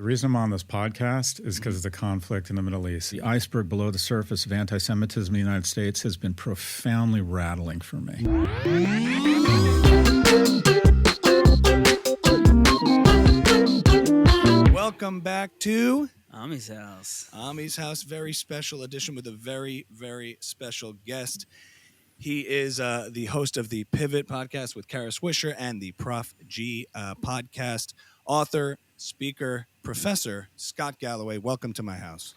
reason I'm on this podcast is because of the conflict in the Middle East. The iceberg below the surface of anti-Semitism in the United States has been profoundly rattling for me. Welcome back to Ami's house. Ami's house, very special edition with a very, very special guest. He is the host of the Pivot podcast with Kara Swisher and the Prof G podcast, author, speaker, professor, Scott Galloway. Welcome to my house.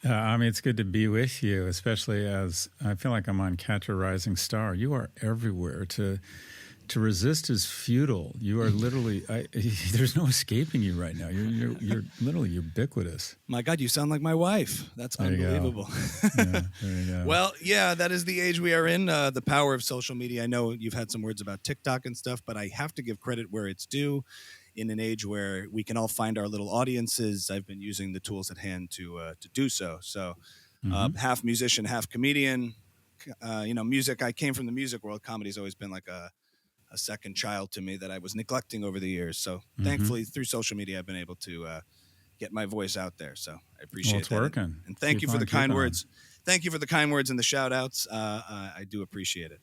It's good to be with you, especially as I feel like I'm on Catch a Rising Star. You are everywhere. To resist is futile. You are literally, there's no escaping you right now. You're literally ubiquitous. My God, you sound like my wife. That's unbelievable. Yeah, there you go. Well, yeah, that is the age we are in, the power of social media. I know you've had some words about TikTok and stuff, but I have to give credit where it's due. In an age where we can all find our little audiences, I've been using the tools at hand to do so. So half musician, half comedian. Music, I came from the music world. Comedy's always been like a second child to me that I was neglecting over the years. So thankfully, through social media, I've been able to get my voice out there. So I appreciate it's that. working. And thank you for the kind words. Thank you for the kind words and the shout outs. I do appreciate it.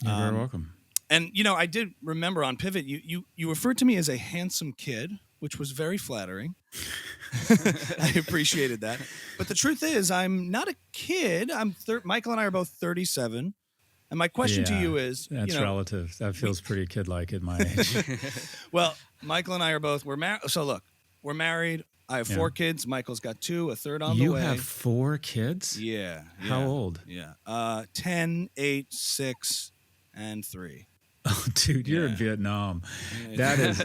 You're very welcome. And, I did remember on Pivot, you referred to me as a handsome kid, which was very flattering. I appreciated that. But the truth is, I'm not a kid. Michael and I are both 37. And my question to you is... That's relative. That feels pretty kid-like at my age. Well, Michael and I are both... We're married. So look, we're married. I have 4 kids. Michael's got 2, a third on the way. You have 4 kids? Yeah. How old? Yeah. 10, 8, 6, and 3. Oh, dude, you're in Vietnam. That is...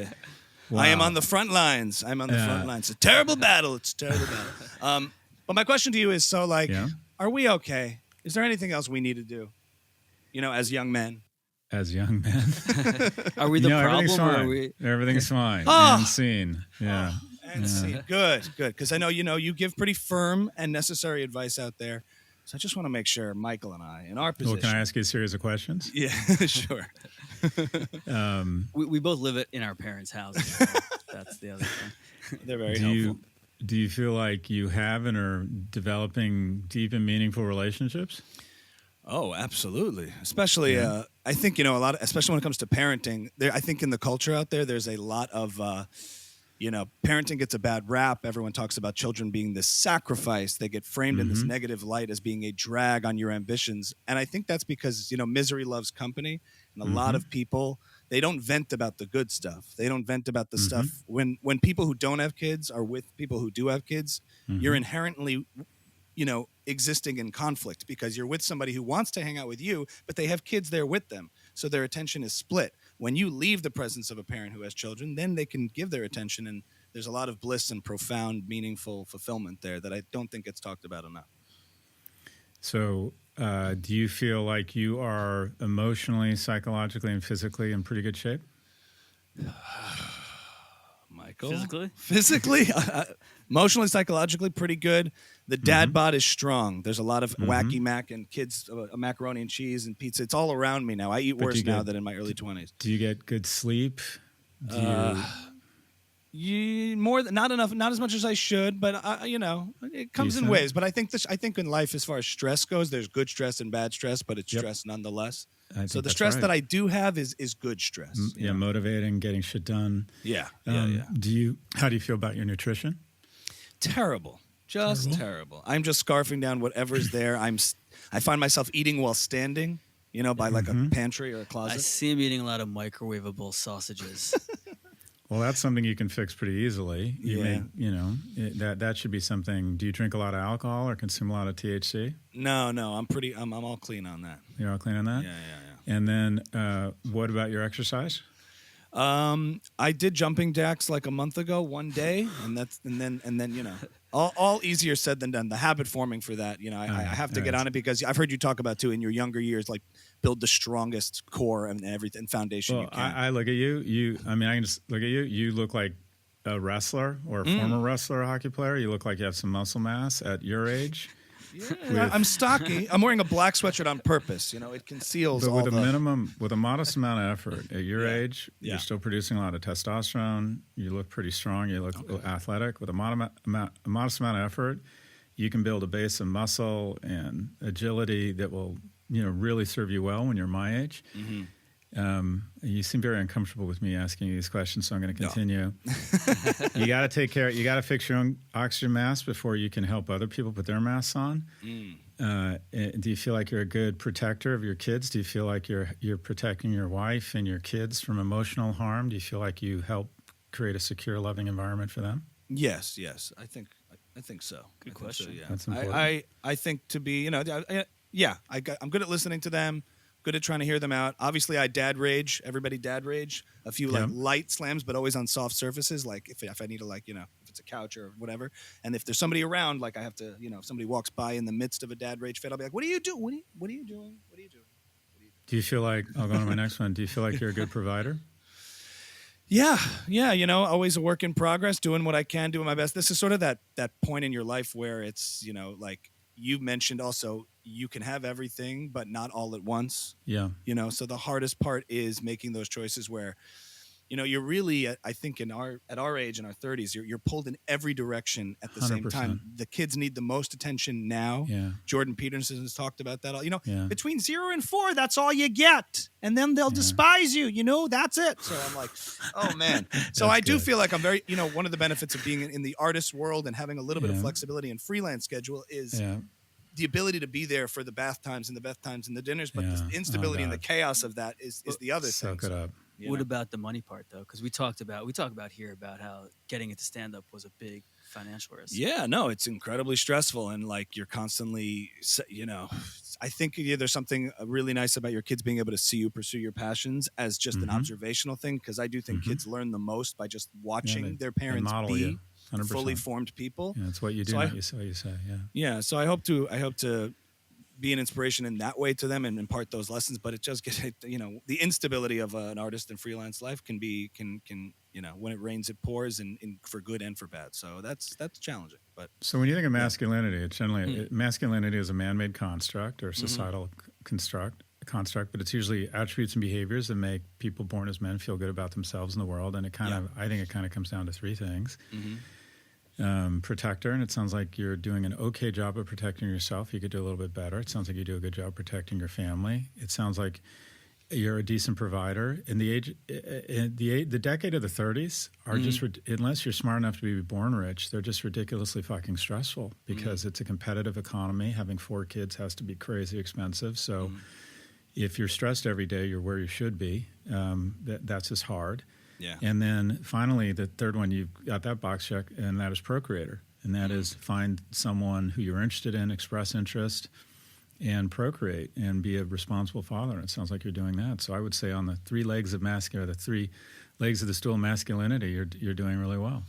Wow. I am on the front lines. It's a terrible battle. It's a terrible battle. But my question to you is, are we okay? Is there anything else we need to do? As young men. As young men? Are we the problem? Or are we... Everything's fine. And seen. Yeah. And seen. Good. Because I know, you give pretty firm and necessary advice out there. So I just want to make sure Michael and I, in our position... Well, can I ask you a series of questions? Yeah, sure. We both live in our parents' houses. So that's the other thing. They're very helpful. Do you feel like you have and are developing deep and meaningful relationships? Oh, absolutely. Especially, I think, a lot of, especially when it comes to parenting, I think in the culture out there, there's a lot of... parenting gets a bad rap. Everyone talks about children being this sacrifice. They get framed in this negative light as being a drag on your ambitions. And I think that's because, misery loves company. And a lot of people, they don't vent about the good stuff. They don't vent about the stuff. When people who don't have kids are with people who do have kids, you're inherently, existing in conflict because you're with somebody who wants to hang out with you, but they have kids there with them. So their attention is split. When you leave the presence of a parent who has children, then they can give their attention, and there's a lot of bliss and profound, meaningful fulfillment there that I don't think gets talked about enough. So do you feel like you are emotionally, psychologically, and physically in pretty good shape? Michael? Physically? Emotionally, psychologically, pretty good. The dad bod is strong. There's a lot of wacky mac and kids, macaroni and cheese and pizza. It's all around me now. I eat worse now than in my early 20s. Do you get good sleep? Not enough, not as much as I should, but it comes in waves. But I think in life, as far as stress goes, there's good stress and bad stress, but it's stress nonetheless. So the stress that I do have is good stress. Motivating, getting shit done. Yeah. How do you feel about your nutrition? Terrible. Just terrible. I'm just scarfing down whatever's there. I find myself eating while standing, by like a pantry or a closet. I see him eating a lot of microwavable sausages. Well, that's something you can fix pretty easily. That should be something. Do you drink a lot of alcohol or consume a lot of THC? No, I'm all clean on that. You're all clean on that? Yeah. And then what about your exercise? I did jumping jacks like a month ago, one day, and then all easier said than done. The habit forming for that, I have to get on it because I've heard you talk about too in your younger years, like build the strongest core and everything foundation you can. I look at you. I can just look at you. You look like a wrestler or a former wrestler or hockey player. You look like you have some muscle mass at your age. Yeah, I'm stocky. I'm wearing a black sweatshirt on purpose. You know, it conceals But all with a modest amount of effort at your age, Yeah. you're still producing a lot of testosterone. You look pretty strong. You look athletic. With a modest amount of effort, you can build a base of muscle and agility that will, really serve you well when you're my age. Mm-hmm. You seem very uncomfortable with me asking you these questions, so I'm going to continue. You got to take care. You got to fix your own oxygen mask before you can help other people put their masks on. Do you feel like you're a good protector of your kids? Do you feel like you're protecting your wife and your kids from emotional harm? Do you feel like you help create a secure, loving environment for them? Yes. I think so. Good question. Yeah. That's important. I think to be, I'm good at listening to them. Good at trying to hear them out. Obviously, I dad rage. Everybody dad rage. A few light slams, but always on soft surfaces. Like if I need to if it's a couch or whatever. And if there's somebody around, like I have to, if somebody walks by in the midst of a dad rage fit, I'll be like, "What are you doing? What are you doing? What are you doing?" Do you feel like, I'll go on to my next one. Do you feel like you're a good provider? Yeah. Always a work in progress, doing what I can, doing my best. This is sort of that point in your life where it's, like you mentioned also, you can have everything, but not all at once. Yeah. So the hardest part is making those choices where, you're really, I think at our age, in our 30s, you're pulled in every direction at the same 100%. time. The kids need the most attention now. Yeah. Jordan Peterson has talked about that. Yeah. Between 0 and 4, that's all you get. And then they'll despise you, that's it. So I'm like, oh man. So I do feel like I'm very, one of the benefits of being in the artist world and having a little bit of flexibility and freelance schedule is the ability to be there for the bath times and the dinners, but the instability and the chaos of that is the other thing. Soak it up. What about the money part though? Because we talk about here about how getting into stand up was a big financial risk. Yeah, no, it's incredibly stressful, and like you're constantly, I think there's something really nice about your kids being able to see you pursue your passions as just an observational thing, because I do think kids learn the most by just watching their parents be 100%. fully formed people. Yeah, it's what you do, So not what you say. Yeah. Yeah, so I hope to be an inspiration in that way to them and impart those lessons. But it just gets, the instability of an artist and freelance life can when it rains, it pours, and for good and for bad. So that's challenging. But so when you think of masculinity, it's generally masculinity is a man-made construct or societal construct, but it's usually attributes and behaviors that make people born as men feel good about themselves in the world. And I think it kind of comes down to three things. Protector, and it sounds like you're doing an okay job of protecting yourself. You could do a little bit better. It sounds like you do a good job protecting your family. It sounds like you're a decent provider. In the decade of the 30s are just unless you're smart enough to be born rich, they're just ridiculously fucking stressful because it's a competitive economy. Having 4 kids has to be crazy expensive. So if you're stressed every day, you're where you should be. That's just hard. yeah, And then finally, the third one, you've got that box check, and that is procreator. And that is find someone who you're interested in, express interest, and procreate, and be a responsible father. And it sounds like you're doing that. So I would say on the 3 legs of the 3 legs of the stool of masculinity, you're doing really well.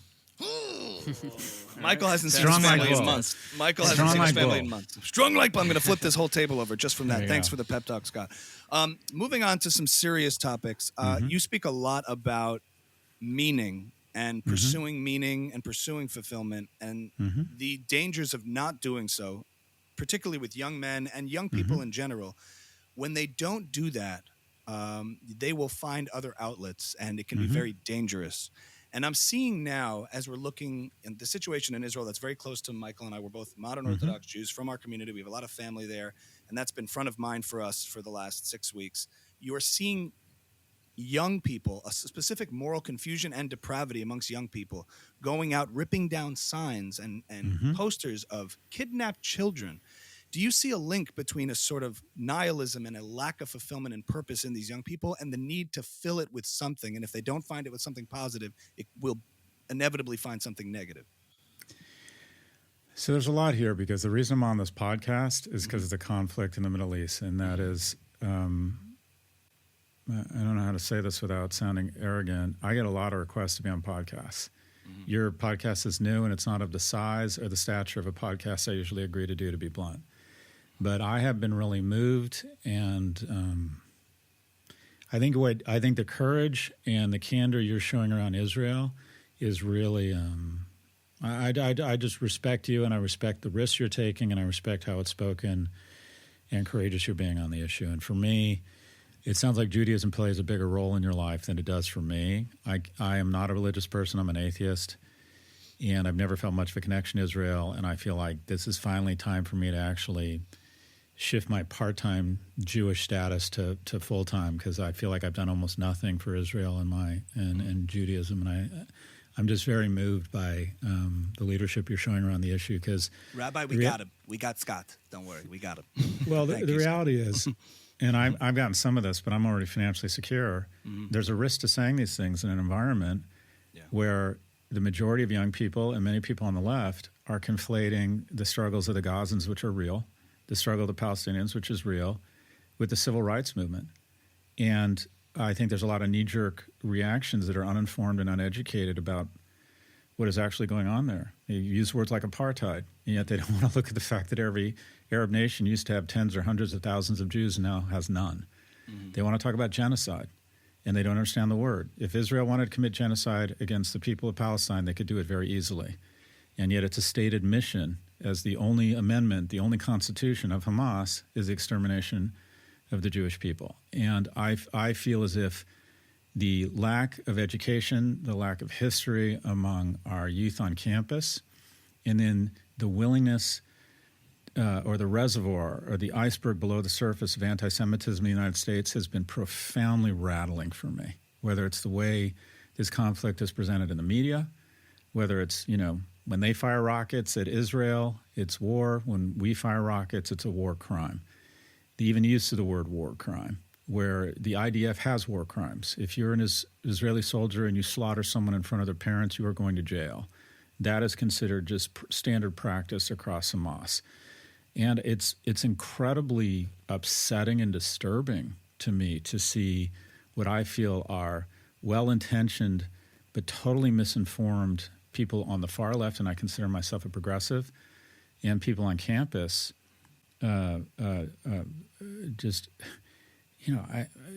Michael hasn't seen Strong his family like in bull. months. Michael hasn't Strong seen his like family bull. in months. Strong like bull. I'm going to flip this whole table over just from that. There you Thanks go. for the pep talk, Scott. Moving on to some serious topics. You speak a lot about meaning and pursuing meaning and pursuing fulfillment and the dangers of not doing so, particularly with young men and young people in general. When they don't do that, they will find other outlets, and it can be very dangerous. And I'm seeing now, as we're looking in the situation in Israel that's very close to Michael and I, we're both modern Orthodox Jews from our community. We have a lot of family there, and that's been front of mind for us for the last 6 weeks. You are seeing young people, a specific moral confusion and depravity amongst young people, going out, ripping down signs and posters of kidnapped children. Do you see a link between a sort of nihilism and a lack of fulfillment and purpose in these young people and the need to fill it with something? And if they don't find it with something positive, it will inevitably find something negative. So there's a lot here, because the reason I'm on this podcast is because of the conflict in the Middle East. And that is, I don't know how to say this without sounding arrogant. I get a lot of requests to be on podcasts. Your podcast is new, and it's not of the size or the stature of a podcast I usually agree to do, to be blunt. But I have been really moved, and I think the courage and the candor you're showing around Israel is really I just respect you, and I respect the risks you're taking, and I respect how it's spoken and courageous you're being on the issue. And for me, it sounds like Judaism plays a bigger role in your life than it does for me. I am not a religious person. I'm an atheist, and I've never felt much of a connection to Israel, and I feel like this is finally time for me to actually shift my part-time Jewish status to full-time, because I feel like I've done almost nothing for Israel and Judaism, and I'm just very moved by the leadership you're showing around the issue. Because Rabbi, we got him. We got Scott. Don't worry, we got him. Well, the reality is, and I've gotten some of this, but I'm already financially secure. Mm-hmm. There's a risk to saying these things in an environment where the majority of young people and many people on the left are conflating the struggles of the Gazans, which are real, the struggle of the Palestinians, which is real, with the civil rights movement. And I think there's a lot of knee-jerk reactions that are uninformed and uneducated about what is actually going on there. They use words like apartheid, and yet they don't want to look at the fact that every Arab nation used to have tens or hundreds of thousands of Jews and now has none. Mm-hmm. They want to talk about genocide, and they don't understand the word. If Israel wanted to commit genocide against the people of Palestine, they could do it very easily. And yet it's a stated mission, as the only amendment, the only constitution of Hamas is the extermination of the Jewish people. And I feel as if the lack of education, the lack of history among our youth on campus, and then the willingness or the reservoir or the iceberg below the surface of anti-Semitism in the United States has been profoundly rattling for me, whether it's the way this conflict is presented in the media, whether it's, when they fire rockets at Israel, it's war. When we fire rockets, it's a war crime. The even use of the word war crime, where the IDF has war crimes. If you're an Israeli soldier and you slaughter someone in front of their parents, you are going to jail. That is considered just standard practice across Hamas. And it's incredibly upsetting and disturbing to me to see what I feel are well-intentioned but totally misinformed people on the far left, and I consider myself a progressive, and people on campus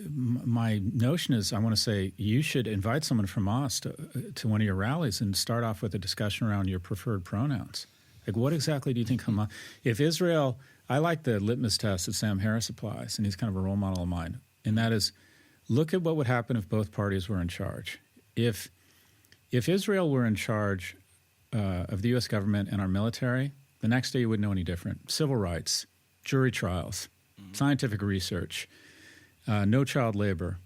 my notion is I want to say you should invite someone from us to one of your rallies and start off with a discussion around your preferred pronouns. Like, what exactly do you think Hamas? If Israel, I like the litmus test that Sam Harris applies, and he's kind of a role model of mine, and that is, look at what would happen if both parties were in charge. If Israel were in charge of the U.S. government and our military, the next day you wouldn't know any different. Civil rights, jury trials, scientific research, no child labor,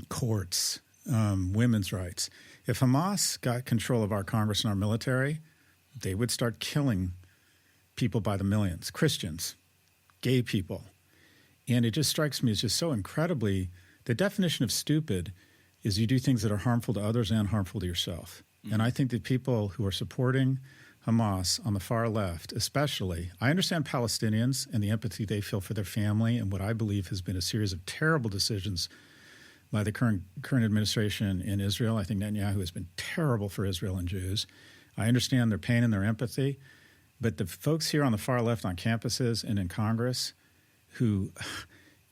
courts, women's rights. If Hamas got control of our Congress and our military, they would start killing people by the millions, Christians, gay people. And it just strikes me as just so incredibly, the definition of stupid is you do things that are harmful to others and harmful to yourself. Mm-hmm. And I think that people who are supporting Hamas on the far left, especially, I understand Palestinians and the empathy they feel for their family and what I believe has been a series of terrible decisions by the current administration in Israel. I think Netanyahu has been terrible for Israel and Jews. I understand their pain and their empathy, but the folks here on the far left on campuses and in Congress who,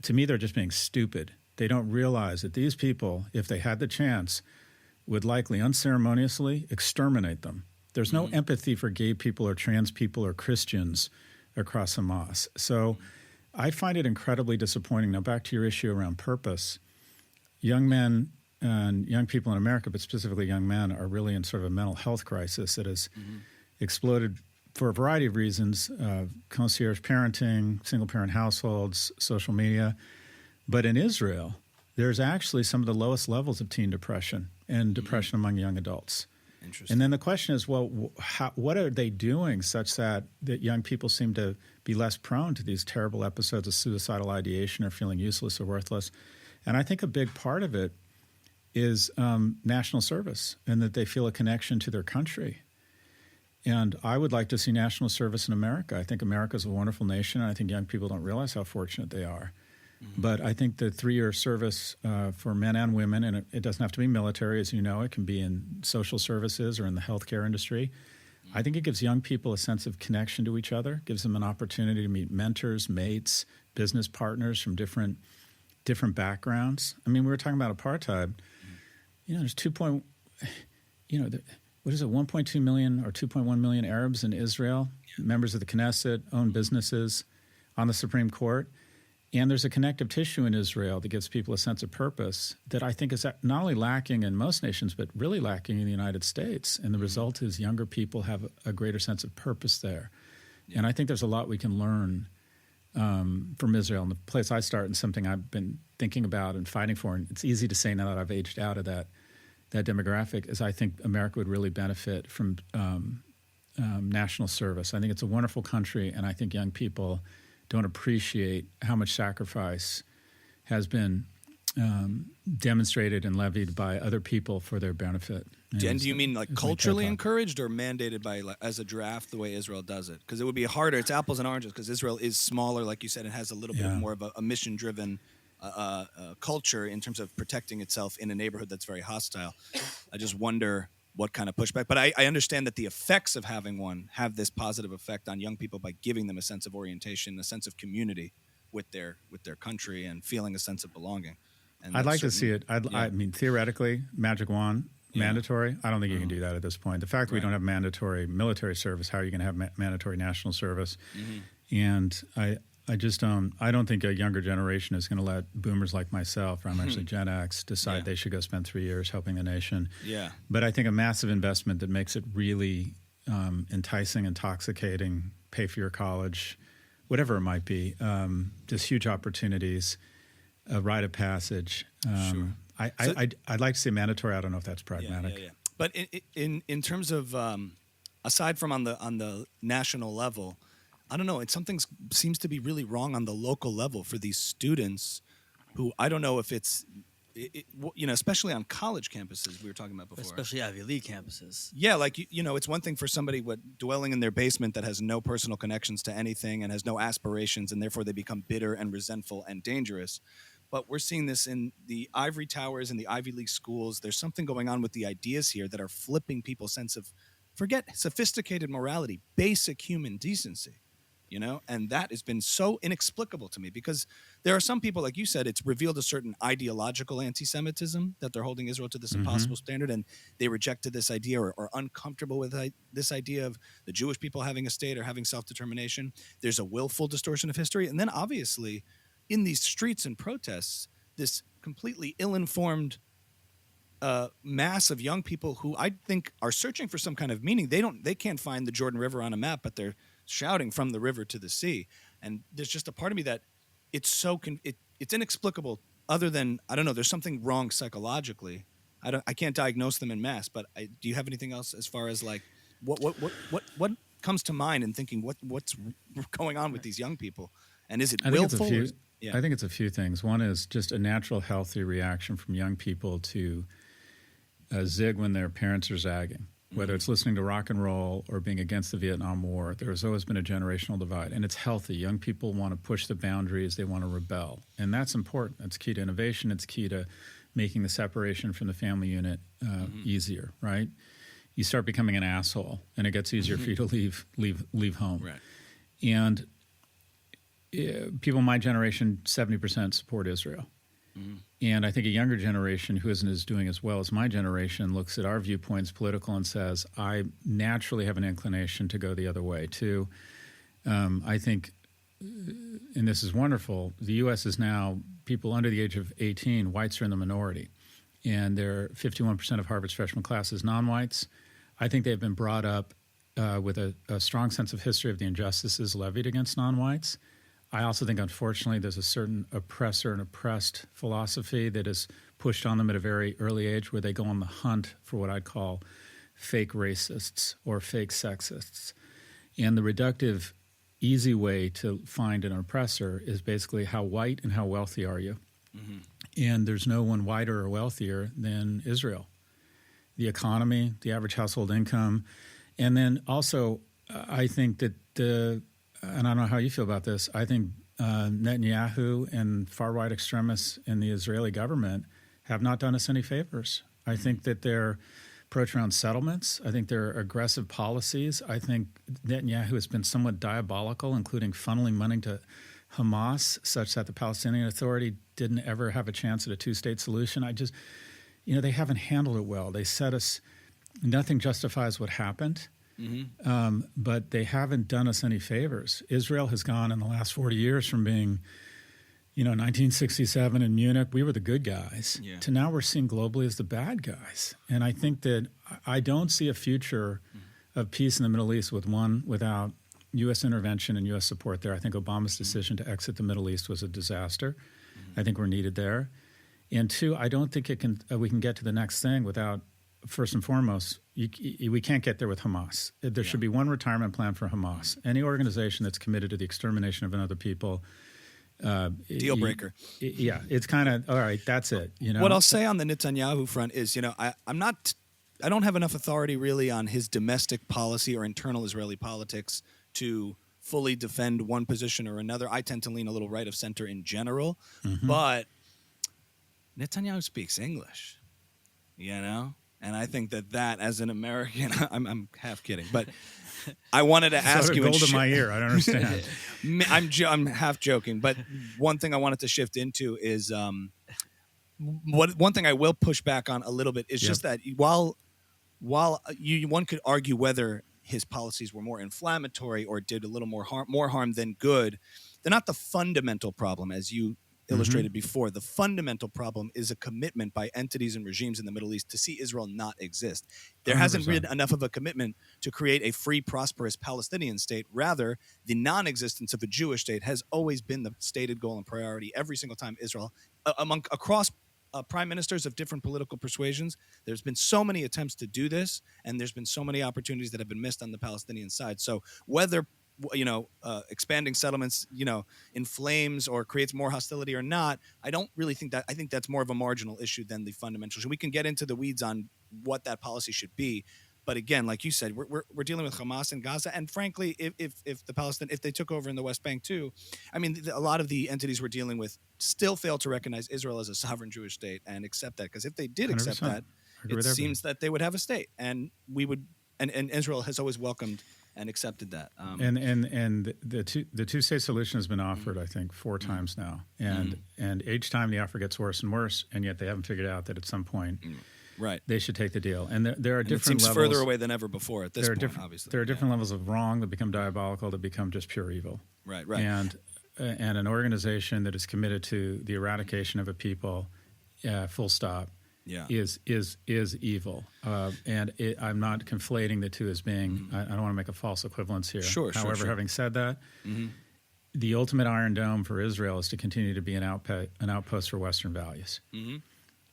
to me, they're just being stupid. They don't realize that these people, if they had the chance, would likely unceremoniously exterminate them. There's no empathy for gay people or trans people or Christians across Hamas. So I find it incredibly disappointing. Now, back to your issue around purpose. Young men and young people in America, but specifically young men, are really in sort of a mental health crisis that has exploded for a variety of reasons, concierge parenting, single-parent households, social media. But in Israel, there's actually some of the lowest levels of teen depression and depression among young adults. Interesting. And then the question is, well, what are they doing such that young people seem to be less prone to these terrible episodes of suicidal ideation or feeling useless or worthless? And I think a big part of it is national service and that they feel a connection to their country. And I would like to see national service in America. I think America is a wonderful nation, and I think young people don't realize how fortunate they are. But I think the 3-year service for men and women, and it doesn't have to be military, as you know, it can be in social services or in the healthcare industry. I think it gives young people a sense of connection to each other, gives them an opportunity to meet mentors, mates, business partners from different backgrounds. I mean, we were talking about apartheid. There's what is it, 1.2 million or 2.1 million Arabs in Israel, members of the Knesset, own businesses, on the Supreme Court. And there's a connective tissue in Israel that gives people a sense of purpose that I think is not only lacking in most nations, but really lacking in the United States. And the result is younger people have a greater sense of purpose there. Yeah. And I think there's a lot we can learn from Israel. And the place I start, and something I've been thinking about and fighting for, and it's easy to say now that I've aged out of that demographic, is I think America would really benefit from national service. I think it's a wonderful country, and I think young people don't appreciate how much sacrifice has been demonstrated and levied by other people for their benefit. And do you mean like culturally encouraged or mandated by as a draft the way Israel does it? Because it would be harder. It's apples and oranges because Israel is smaller, like you said, and has a little bit more of a mission-driven culture in terms of protecting itself in a neighborhood that's very hostile. I just wonder what kind of pushback. But I understand that the effects of having one have this positive effect on young people by giving them a sense of orientation, a sense of community with their country, and feeling a sense of belonging. And I'd like to see it. I mean, theoretically, magic wand, mandatory. I don't think you can do that at this point. The fact that we don't have mandatory military service, how are you going to have mandatory national service? Mm-hmm. And I just don't. I don't think a younger generation is going to let boomers like myself, or I'm actually Gen X, decide they should go spend 3 years helping the nation. Yeah. But I think a massive investment that makes it really enticing, intoxicating, pay for your college, whatever it might be, just huge opportunities, a rite of passage. Sure. I'd like to see mandatory. I don't know if that's pragmatic. Yeah. But in terms of aside from on the national level, I don't know. Something seems to be really wrong on the local level for these students, who I don't know if it's, especially on college campuses we were talking about before. Especially Ivy League campuses. Yeah, like it's one thing for somebody dwelling in their basement that has no personal connections to anything and has no aspirations, and therefore they become bitter and resentful and dangerous. But we're seeing this in the ivory towers and the Ivy League schools. There's something going on with the ideas here that are flipping people's sense of, forget sophisticated morality, basic human decency. And that has been so inexplicable to me, because there are some people, like you said, it's revealed a certain ideological anti-Semitism, that they're holding Israel to this impossible standard, and they rejected this idea or are uncomfortable with this idea of the Jewish people having a state or having self-determination. There's a willful distortion of history. And then obviously in these streets and protests, this completely ill-informed mass of young people who I think are searching for some kind of meaning. They can't find the Jordan River on a map, but they're shouting from the river to the sea. And there's just a part of me that it's so it's inexplicable, other than, I don't know, there's something wrong psychologically. I can't diagnose them en masse, but do you have anything else as far as like what comes to mind in thinking what's going on with these young people? And is it willful? I think it's a few things. One is just a natural, healthy reaction from young people to zig when their parents are zagging. Whether it's listening to rock and roll or being against the Vietnam War, there has always been a generational divide, and it's healthy. Young people want to push the boundaries. They want to rebel, and that's important. It's key to innovation. It's key to making the separation from the family unit easier, right? You start becoming an asshole, and it gets easier for you to leave home. Right. And people in my generation, 70% support Israel. Mm-hmm. And I think a younger generation who isn't doing as well as my generation looks at our viewpoints political and says, I naturally have an inclination to go the other way too. I think, and this is wonderful, the U.S. is now, people under the age of 18, whites are in the minority. And they're 51% of Harvard's freshman class is non-whites. I think they've been brought up with a strong sense of history of the injustices levied against non-whites. I also think, unfortunately, there's a certain oppressor and oppressed philosophy that is pushed on them at a very early age, where they go on the hunt for what I'd call fake racists or fake sexists. And the reductive, easy way to find an oppressor is basically how white and how wealthy are you. Mm-hmm. And there's no one whiter or wealthier than Israel. The economy, the average household income. And then also, I think that and I don't know how you feel about this, I think Netanyahu and far-right extremists in the Israeli government have not done us any favors. I think that their approach around settlements, I think their aggressive policies, I think Netanyahu has been somewhat diabolical, including funneling money to Hamas, such that the Palestinian Authority didn't ever have a chance at a two-state solution. They haven't handled it well. They set us nothing justifies what happened. But they haven't done us any favors. Israel has gone in the last 40 years from being, 1967 in Munich, we were the good guys, to now we're seen globally as the bad guys. And I think that I don't see a future of peace in the Middle East without U.S. intervention and U.S. support there. I think Obama's decision to exit the Middle East was a disaster. I think we're needed there. And two, I don't think we can get to the next thing without, first and foremost, we can't get there with Hamas. There should be one retirement plan for Hamas. Any organization that's committed to the extermination of another people. Deal breaker. It's kind of, all right, that's it. What I'll say on the Netanyahu front is, I don't have enough authority really on his domestic policy or internal Israeli politics to fully defend one position or another. I tend to lean a little right of center in general, but Netanyahu speaks English, And I think that as an American, I'm half kidding, but I wanted to ask you. Gold in my ear. I don't understand. I'm half joking, but one thing I wanted to shift into is one thing I will push back on a little bit is just that while one could argue whether his policies were more inflammatory or did a little more harm than good, they're not the fundamental problem, as you illustrated before. The fundamental problem is a commitment by entities and regimes in the Middle East to see Israel not exist. There 100%. Hasn't been enough of a commitment to create a free, prosperous Palestinian state. Rather, the non-existence of a Jewish state has always been the stated goal and priority every single time Israel, across prime ministers of different political persuasions. There's been so many attempts to do this, and there's been so many opportunities that have been missed on the Palestinian side. So whether expanding settlements, inflames or creates more hostility or not, I don't really think that. I think that's more of a marginal issue than the fundamental issue. We can get into the weeds on what that policy should be, but again, like you said, we're dealing with Hamas in Gaza, and frankly, if they took over in the West Bank too, I mean, a lot of the entities we're dealing with still fail to recognize Israel as a sovereign Jewish state and accept that. Because if they did accept that, it seems that they would have a state, and we would, and Israel has always welcomed and accepted that. And the two-state solution has been offered, I think, 4 times now, and each time the offer gets worse and worse, and yet they haven't figured out that at some point, they should take the deal. And there are different levels. It seems further away than ever before at this point. Obviously, there are different levels of wrong that become diabolical, that become just pure evil. Right. And an organization that is committed to the eradication of a people, full stop. Is evil, and I'm not conflating the two as being. I don't want to make a false equivalence here. However, having said that, the ultimate Iron Dome for Israel is to continue to be an outpost for Western values,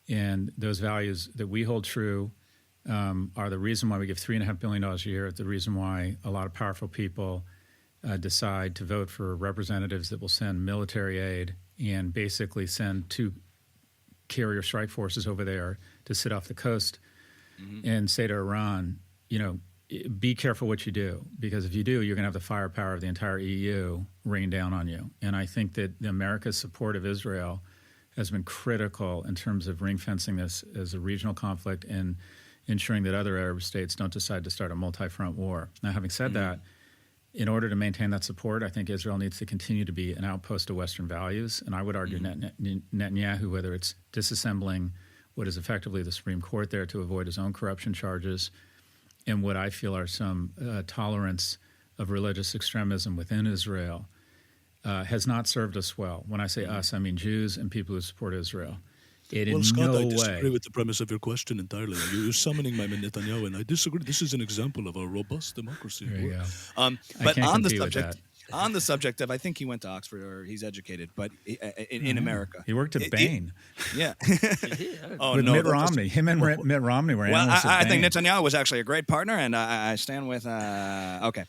and those values that we hold true are the reason why we give $3.5 billion a year. It's the reason why a lot of powerful people decide to vote for representatives that will send military aid and basically send 2 carrier strike forces over there to sit off the coast and say to Iran, be careful what you do, because if you do, you're going to have the firepower of the entire EU rain down on you. And I think that America's support of Israel has been critical in terms of ring fencing this as a regional conflict and ensuring that other Arab states don't decide to start a multi-front war. Now, having said that, in order to maintain that support, I think Israel needs to continue to be an outpost of Western values. And I would argue Netanyahu, whether it's disassembling what is effectively the Supreme Court there to avoid his own corruption charges, and what I feel are some tolerance of religious extremism within Israel, has not served us well. When I say us, I mean Jews and people who support Israel. Scott, I disagree with the premise of your question entirely. You're summoning my Netanyahu, and I disagree. This is an example of a robust democracy. There you go. But on the subject of, I think he went to Oxford or he's educated, but in America. He worked at Bain. Yeah. With Mitt Romney. Him and Mitt Romney were analysts at I think Bain. Netanyahu was actually a great partner, and I stand with, okay.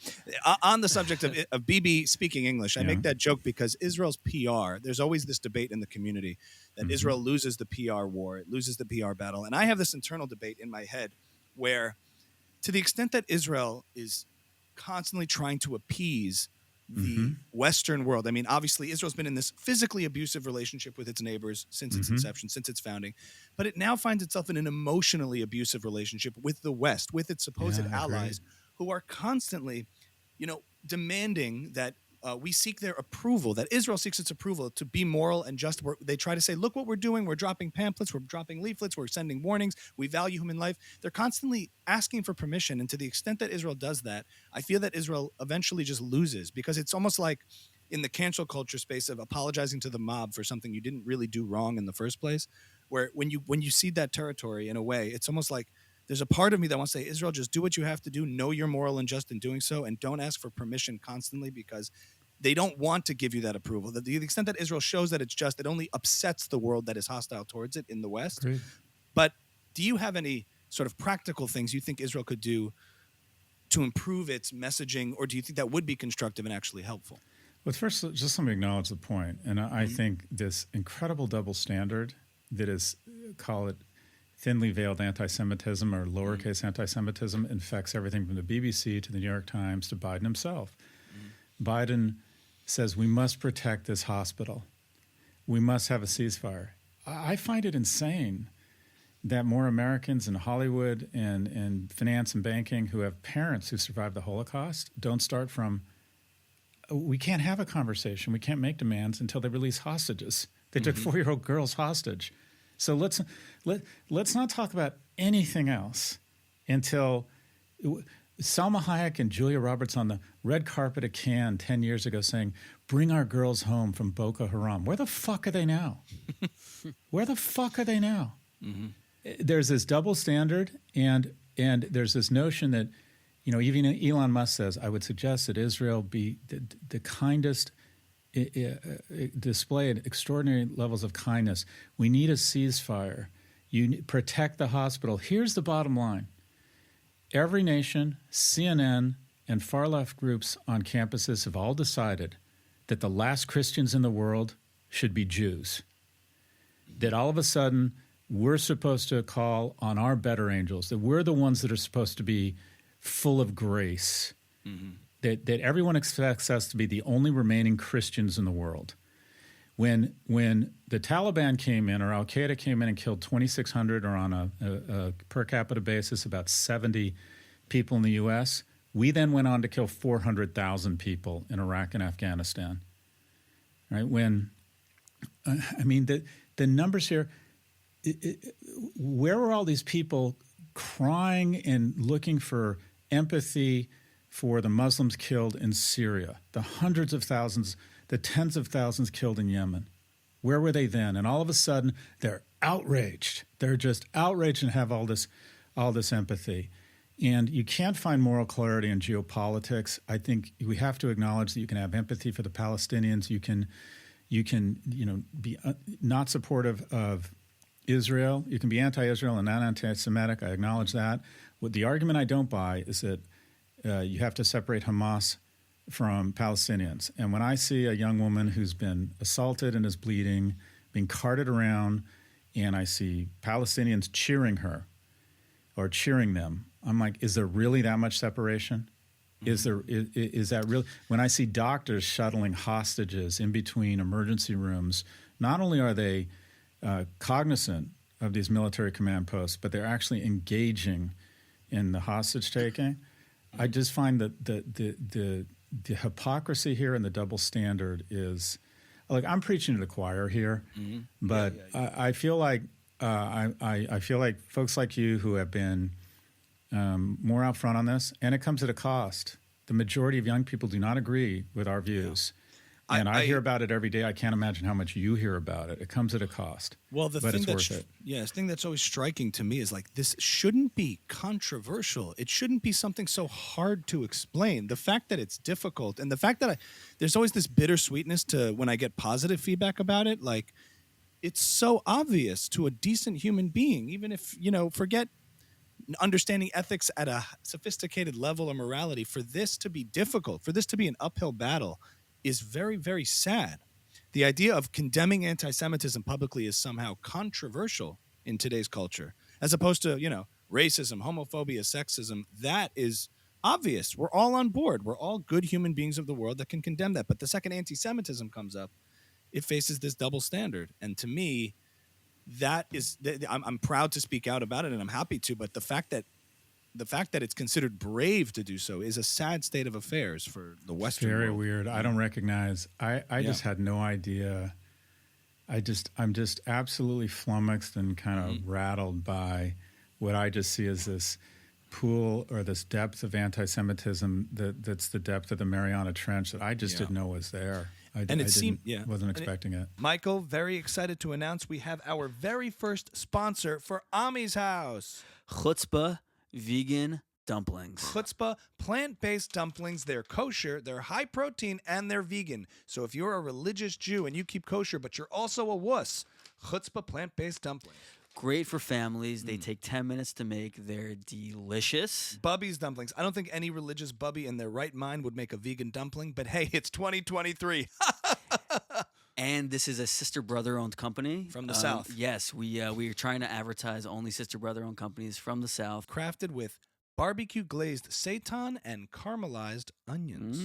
On the subject of Bibi speaking English, I make that joke because Israel's PR, there's always this debate in the community that Israel loses the PR war, it loses the PR battle. And I have this internal debate in my head where, to the extent that Israel is constantly trying to appease the Western world. I mean, obviously, Israel's been in this physically abusive relationship with its neighbors since its inception, since its founding. But it now finds itself in an emotionally abusive relationship with the West, with its supposed allies, who are constantly, demanding that we seek their approval, that Israel seeks its approval to be moral and just. They try to say, look what we're doing. We're dropping pamphlets. We're dropping leaflets. We're sending warnings. We value human life. They're constantly asking for permission. And to the extent that Israel does that, I feel that Israel eventually just loses, because it's almost like in the cancel culture space of apologizing to the mob for something you didn't really do wrong in the first place, where when you cede that territory in a way, it's almost like there's a part of me that wants to say, Israel, just do what you have to do. Know you're moral and just in doing so, and don't ask for permission constantly, because they don't want to give you that approval. The extent that Israel shows that it's just, it only upsets the world that is hostile towards it in the West. Great. But do you have any sort of practical things you think Israel could do to improve its messaging, or do you think that would be constructive and actually helpful? Well, first, just let me acknowledge the point. And I think this incredible double standard that is, call it thinly veiled anti-Semitism or lowercase anti-Semitism, infects everything from the BBC to the New York Times to Biden himself. Biden says we must protect this hospital. We must have a ceasefire. I find it insane that more Americans in Hollywood and finance and banking who have parents who survived the Holocaust don't start from, we can't have a conversation. We can't make demands until they release hostages. They took 4-year-old girls hostage. So let's not talk about anything else until Salma Hayek and Julia Roberts on the red carpet at Cannes 10 years ago saying, bring our girls home from Boko Haram. Where the fuck are they now? Where the fuck are they now? There's this double standard, and there's this notion that, even Elon Musk says, I would suggest that Israel be the kindest, displayed extraordinary levels of kindness. We need a ceasefire. You protect the hospital. Here's the bottom line. Every nation, CNN, and far-left groups on campuses have all decided that the last Christians in the world should be Jews. That all of a sudden we're supposed to call on our better angels, that we're the ones that are supposed to be full of grace, that everyone expects us to be the only remaining Christians in the world. When the Taliban came in, or Al-Qaeda came in and killed 2,600, or on a per capita basis about 70 people in the U.S., we then went on to kill 400,000 people in Iraq and Afghanistan. Right? The numbers here, where were all these people crying and looking for empathy for the Muslims killed in Syria, the hundreds of thousands, the tens of thousands killed in Yemen? Where were they then? And all of a sudden, they're outraged. They're just outraged and have all this empathy. And you can't find moral clarity in geopolitics. I think we have to acknowledge that you can have empathy for the Palestinians. You can be not supportive of Israel. You can be anti-Israel and not anti-Semitic. I acknowledge that. What the argument I don't buy is that you have to separate Hamas from Palestinians. And when I see a young woman who's been assaulted and is bleeding, being carted around, and I see Palestinians cheering her or cheering them, I'm like, is there really that much separation? Is that real? When I see doctors shuttling hostages in between emergency rooms, not only are they cognizant of these military command posts, but they're actually engaging in the hostage taking. I just find that the hypocrisy here and the double standard is, like, I'm preaching to the choir here, but I feel like I feel like folks like you who have been more out front on this, and it comes at a cost. The majority of young people do not agree with our views. Yeah. And I hear about it every day. I can't imagine how much you hear about it. It comes at a cost. Well, the thing that's always striking to me is, like, this shouldn't be controversial. It shouldn't be something so hard to explain. The fact that it's difficult, and the fact that there's always this bittersweetness to when I get positive feedback about it. Like, it's so obvious to a decent human being, even if, forget understanding ethics at a sophisticated level of morality, for this to be difficult, for this to be an uphill battle, is very, very sad. The idea of condemning anti-Semitism publicly is somehow controversial in today's culture, as opposed to, racism, homophobia, sexism. That is obvious. We're all on board. We're all good human beings of the world that can condemn that. But the second anti-Semitism comes up, it faces this double standard. And to me, that is, I'm proud to speak out about it, and I'm happy to. But the fact that the fact that it's considered brave to do so is a sad state of affairs for the Western Very world. weird. I don't recognize. I just had no idea. I'm just absolutely flummoxed and kind of rattled by what I just see as this pool or this depth of anti-Semitism that's the depth of the Mariana Trench that I just didn't know was there. Wasn't expecting it. Michael, very excited to announce we have our very first sponsor for Ami's House. Chutzpah vegan dumplings. Chutzpah plant-based dumplings. They're kosher, they're high protein, and they're vegan. So if you're a religious Jew and you keep kosher, but you're also a wuss, Chutzpah plant-based dumplings. Great for families. They take 10 minutes to make. They're delicious. Bubby's dumplings. I don't think any religious bubby in their right mind would make a vegan dumpling, but hey, it's 2023. And this is a sister brother owned company From the South. Yes, we are trying to advertise only sister brother owned companies from the South. Crafted with barbecue glazed seitan and caramelized onions.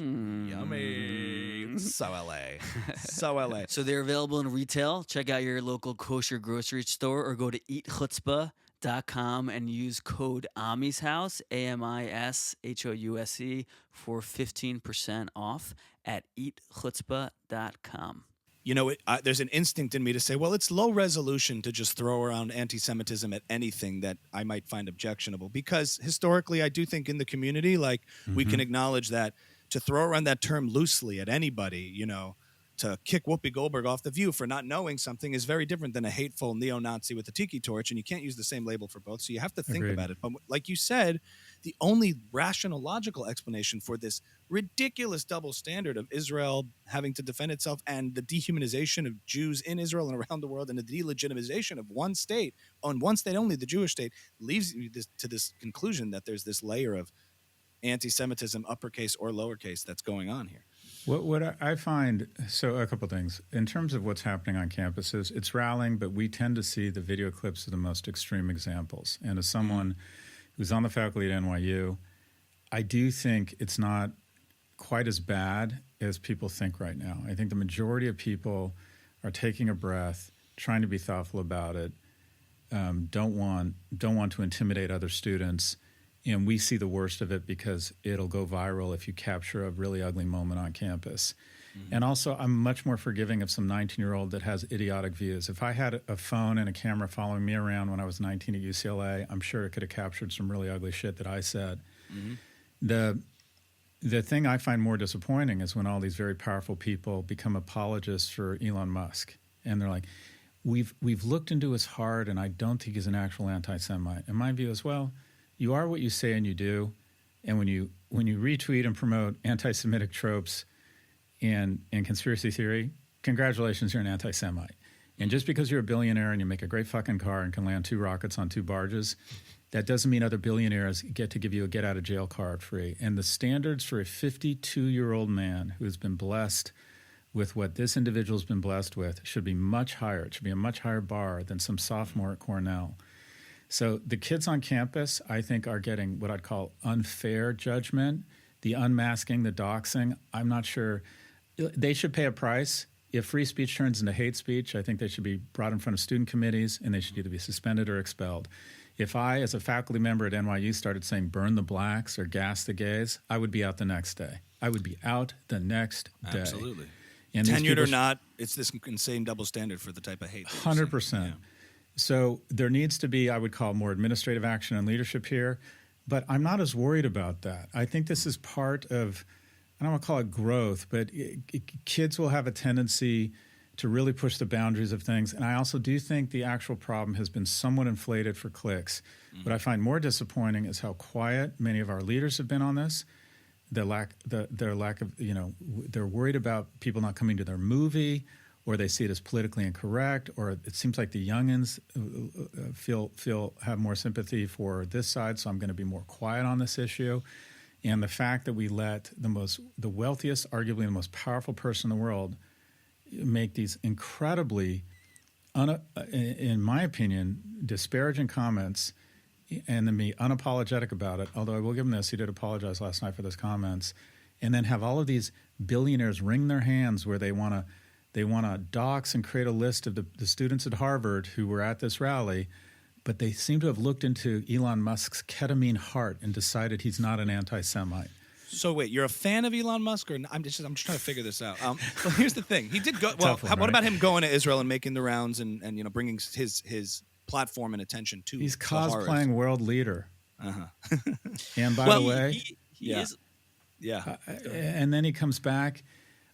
Yummy. So LA. So LA. So they're available in retail. Check out your local kosher grocery store or go to eatchutzpah.com and use code AMISHOUSE, AMISHOUSE, for 15% off at eatchutzpah.com. You know, there's an instinct in me to say, well, it's low resolution to just throw around anti-Semitism at anything that I might find objectionable. Because historically, I do think in the community, like, we can acknowledge that to throw around that term loosely at anybody, you know, to kick Whoopi Goldberg off the View for not knowing something is very different than a hateful neo-Nazi with a tiki torch, and you can't use the same label for both, so you have to think about it. But like you said, the only rational, logical explanation for this ridiculous double standard of Israel having to defend itself and the dehumanization of Jews in Israel and around the world and the delegitimization of one state, on one state only, the Jewish state, leaves you to this conclusion that there's this layer of anti-Semitism, uppercase or lowercase, that's going on here. What I find, so a couple things. In terms of what's happening on campuses, it's rallying, but we tend to see the video clips of the most extreme examples. And as someone who's on the faculty at NYU, I do think it's not quite as bad as people think right now. I think the majority of people are taking a breath, trying to be thoughtful about it, don't want to intimidate other students. And we see the worst of it because it'll go viral if you capture a really ugly moment on campus. And also, I'm much more forgiving of some 19-year-old that has idiotic views. If I had a phone and a camera following me around when I was 19 at UCLA, I'm sure it could have captured some really ugly shit that I said. The thing I find more disappointing is when all these very powerful people become apologists for Elon Musk. And they're like, we've looked into his heart, and I don't think he's an actual anti-Semite. And my view is, well, you are what you say and you do, and when you retweet and promote anti-Semitic tropes and conspiracy theory, congratulations, you're an anti-Semite. And just because you're a billionaire and you make a great fucking car and can land 2 rockets on 2 barges, that doesn't mean other billionaires get to give you a get-out-of-jail card free. And the standards for a 52-year-old man who's been blessed with what this individual's been blessed with should be much higher. It should be a much higher bar than some sophomore at Cornell. So the kids on campus, I think, are getting what I'd call unfair judgment, the unmasking, the doxing. I'm not sure. They should pay a price. If free speech turns into hate speech, I think they should be brought in front of student committees, and they should either be suspended or expelled. If I, as a faculty member at NYU, started saying burn the blacks or gas the gays, I would be out the next day. I would be out the next day. Absolutely. And tenured or not, it's this insane double standard for the type of hate. 100%. So there needs to be, I would call, more administrative action and leadership here. But I'm not as worried about that. I think this is part of, I don't want to call it growth, but kids will have a tendency to really push the boundaries of things. And I also do think the actual problem has been somewhat inflated for clicks. What I find more disappointing is how quiet many of our leaders have been on this. Their lack of, they're worried about people not coming to their movie, or they see it as politically incorrect, or it seems like the youngins have more sympathy for this side, so I'm going to be more quiet on this issue. And the fact that we let the wealthiest, arguably the most powerful person in the world, make these incredibly, in my opinion, disparaging comments, and then be unapologetic about it, although I will give him this, he did apologize last night for those comments, and then have all of these billionaires wring their hands where they want to dox and create a list of the students at Harvard who were at this rally, but they seem to have looked into Elon Musk's ketamine heart and decided he's not an anti-Semite. So wait, you're a fan of Elon Musk, or I'm just trying to figure this out. Well, here's the thing: he did go. Well, what about him going to Israel and making the rounds and bringing his platform and attention to? He's cosplaying world leader. Uh-huh. And by the way, he is. Yeah. And then he comes back.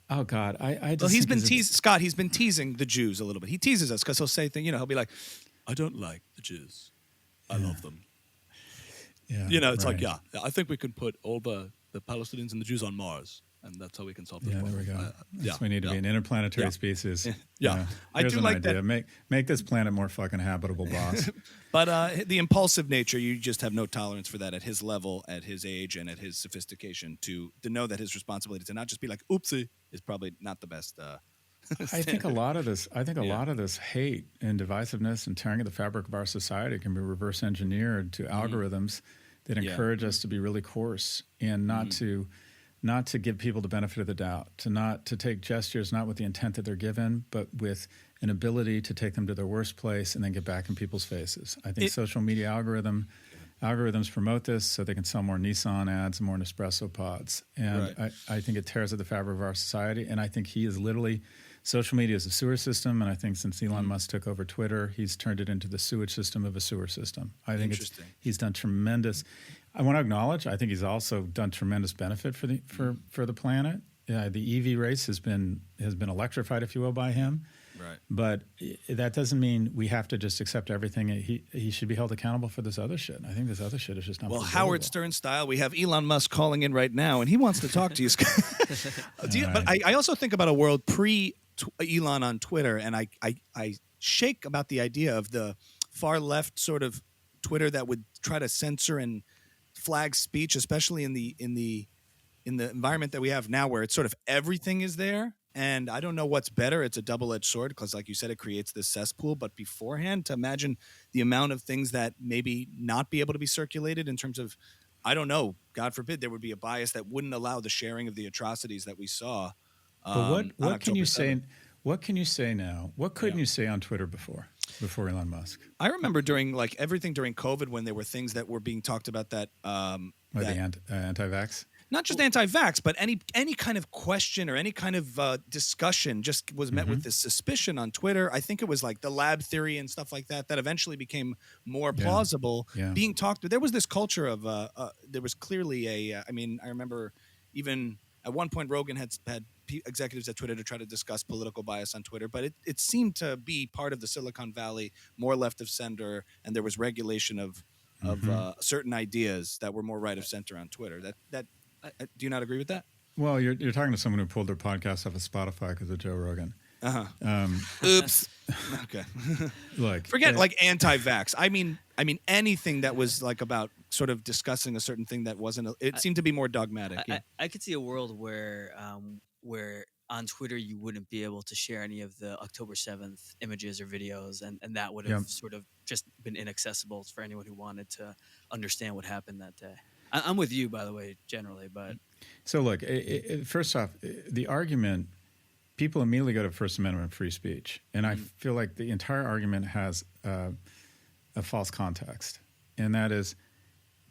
Oh God, I just. Well, he's been teasing Scott. He's been teasing the Jews a little bit. He teases us because he'll say things. He'll be like, I don't like the Jews. I love them. Yeah. It's like, I think we could put all the Palestinians and the Jews on Mars, and that's how we can solve this problem. There we go. Yes, we need to be an interplanetary species. Yeah. I do like idea. that. Make this planet more fucking habitable, boss. But the impulsive nature, you just have no tolerance for that at his level, at his age, and at his sophistication to know that his responsibility to not just be like, oopsie, is probably not the best. I think a lot of this hate and divisiveness and tearing at the fabric of our society can be reverse engineered to algorithms that encourage us to be really coarse and not to give people the benefit of the doubt, to take gestures not with the intent that they're given, but with an ability to take them to their worst place and then get back in people's faces. I think social media algorithms promote this so they can sell more Nissan ads and more Nespresso pods. And I think it tears at the fabric of our society. And I think he is literally, social media is a sewer system. And I think since Elon Musk took over Twitter, he's turned it into the sewage system of a sewer system. I think he's done tremendous. I want to acknowledge, I think he's also done tremendous benefit for the planet. The EV race has been electrified, if you will, by him. Right. But that doesn't mean we have to just accept everything. He should be held accountable for this other shit. I think this other shit is just not. Well, Howard Stern style, we have Elon Musk calling in right now, and he wants to talk to you. But I also think about a world pre-Elon on Twitter, and I shake about the idea of the far left sort of Twitter that would try to censor and flag speech, especially in the environment that we have now, where it's sort of everything is there. And I don't know what's better. It's a double-edged sword because, like you said, it creates this cesspool. But beforehand, to imagine the amount of things that maybe not be able to be circulated in terms of, I don't know, God forbid, there would be a bias that wouldn't allow the sharing of the atrocities that we saw. But what can you say? What can you say now? What couldn't you say on Twitter before Elon Musk? I remember during everything during COVID when there were things that were being talked about that the anti-vax. Not just anti-vax, but any kind of question or any kind of discussion just was met with this suspicion on Twitter. I think it was like the lab theory and stuff like that eventually became more plausible being talked to. There was this culture of there was clearly I remember even at one point Rogan had executives at Twitter to try to discuss political bias on Twitter, but it seemed to be part of the Silicon Valley, more left of center, and there was regulation of certain ideas that were more right of center on Twitter. Do you not agree with that? Well, you're talking to someone who pulled their podcast off of Spotify because of Joe Rogan. Oops. Okay. Look, forget like anti-vax. I mean anything that was like about sort of discussing a certain thing that wasn't. It seemed to be more dogmatic. I could see a world where on Twitter you wouldn't be able to share any of the October 7th images or videos, and that would have sort of just been inaccessible for anyone who wanted to understand what happened that day. I'm with you, by the way, generally, but so look. First off, the argument, people immediately go to First Amendment and free speech, and I feel like the entire argument has a false context, and that is,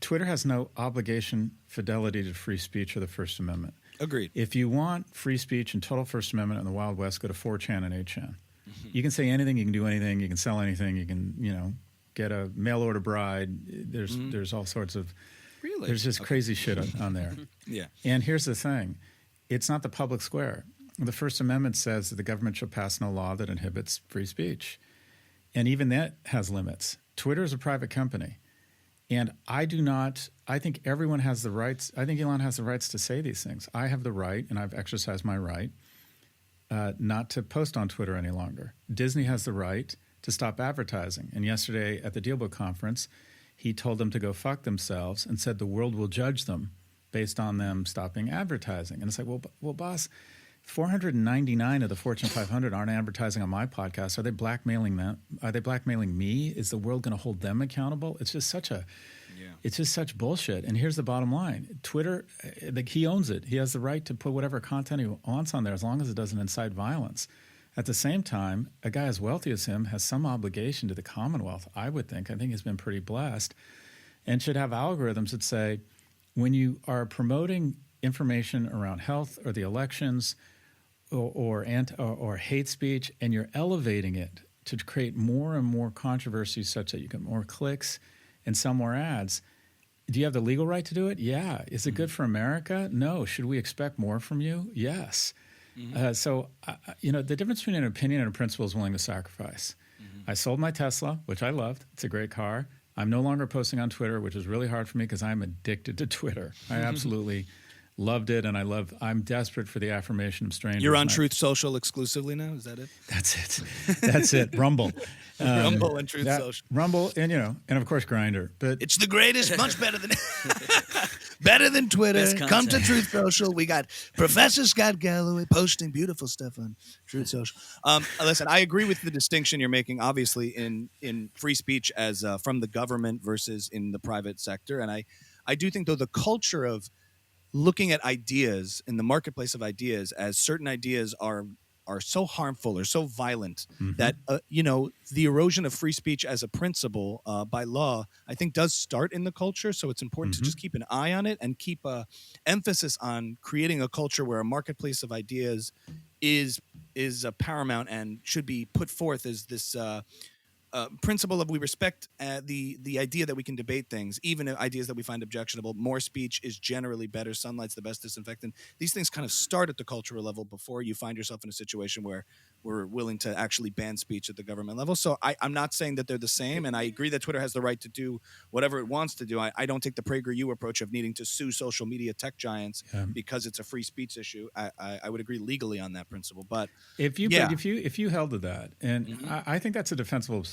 Twitter has no obligation, fidelity to free speech or the First Amendment. Agreed. If you want free speech and total First Amendment in the Wild West, go to 4chan and 8chan. You can say anything, you can do anything, you can sell anything, you can get a mail order bride. There's all sorts of. Really? There's just crazy shit on there. Yeah. And here's the thing. It's not the public square. The First Amendment says that the government shall pass no law that inhibits free speech. And even that has limits. Twitter is a private company. And I think everyone has the rights. I think Elon has the rights to say these things. I have the right, and I've exercised my right, not to post on Twitter any longer. Disney has the right to stop advertising. And yesterday at the DealBook conference, he told them to go fuck themselves and said the world will judge them based on them stopping advertising. And it's like, well, boss, 499 of the Fortune 500 aren't advertising on my podcast. Are they blackmailing them? Are they blackmailing me? Is the world going to hold them accountable? It's just such bullshit. And here's the bottom line. Twitter, he owns it. He has the right to put whatever content he wants on there as long as it doesn't incite violence. At the same time, a guy as wealthy as him has some obligation to the Commonwealth, I would think. I think he's been pretty blessed, and should have algorithms that say, when you are promoting information around health or the elections or hate speech, and you're elevating it to create more and more controversy such that you get more clicks and sell more ads, do you have the legal right to do it? Yeah. Is it good for America? No. Should we expect more from you? Yes. So the difference between an opinion and a principle is willing to sacrifice. I sold my Tesla, which I loved. It's a great car. I'm no longer posting on Twitter, which is really hard for me because I'm addicted to Twitter. I absolutely loved it, and I'm desperate for the affirmation of strangers. You're on Truth Social exclusively now? Is that it? That's it. Rumble. Rumble and Truth Social. Rumble and of course Grindr. But it's the greatest, much better than Twitter. Come to Truth Social. We got Professor Scott Galloway posting beautiful stuff on Truth Social. Listen, I agree with the distinction you're making, obviously, in free speech as from the government versus in the private sector. And I do think, though, the culture of looking at ideas in the marketplace of ideas as certain ideas are so harmful or so violent that the erosion of free speech as a principle by law, I think, does start in the culture. So it's important to just keep an eye on it and keep a emphasis on creating a culture where a marketplace of ideas is paramount and should be put forth as this principle of we respect the idea that we can debate things, even ideas that we find objectionable. More speech is generally better. Sunlight's the best disinfectant. These things kind of start at the cultural level before you find yourself in a situation where we're willing to actually ban speech at the government level. So I'm not saying that they're the same, and I agree that Twitter has the right to do whatever it wants to do. I don't take the PragerU approach of needing to sue social media tech giants because it's a free speech issue. I would agree legally on that principle, but if you held to that, and I think that's a defensible